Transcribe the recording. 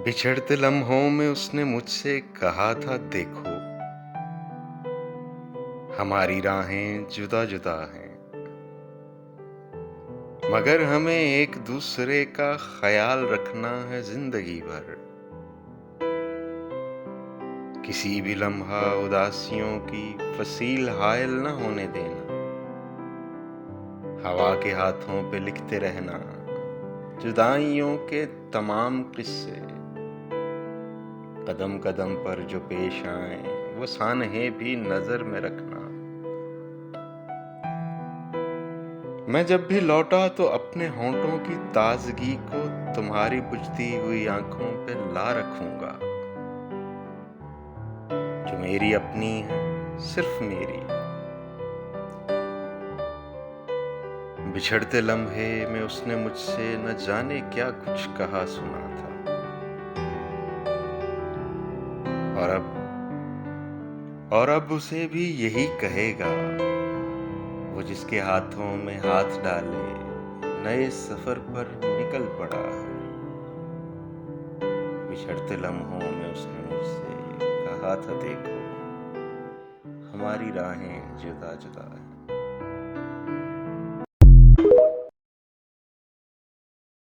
बिछड़ते लम्हों में उसने मुझसे कहा था, देखो हमारी राहें जुदा जुदा हैं, मगर हमें एक दूसरे का ख्याल रखना है जिंदगी भर। किसी भी लम्हा उदासियों की फसील हायल न होने देना, हवा के हाथों पे लिखते रहना जुदाइयों के तमाम किस्से। कदम कदम पर जो पेश आए वो सानहे भी नजर में रखना। मैं जब भी लौटा तो अपने होंठों की ताजगी को तुम्हारी बुझती हुई आंखों पे ला रखूंगा। जो मेरी अपनी है सिर्फ मेरी। बिछड़ते लम्हे में उसने मुझसे न जाने क्या कुछ कहा सुना था। और अब उसे भी यही कहेगा, वो जिसके हाथों में हाथ डाले नए सफर पर निकल पड़ा है। बिछड़ते लम्हों में उसने मुझसे कहा था, देखो हमारी राहें जुदा जुदा हैं।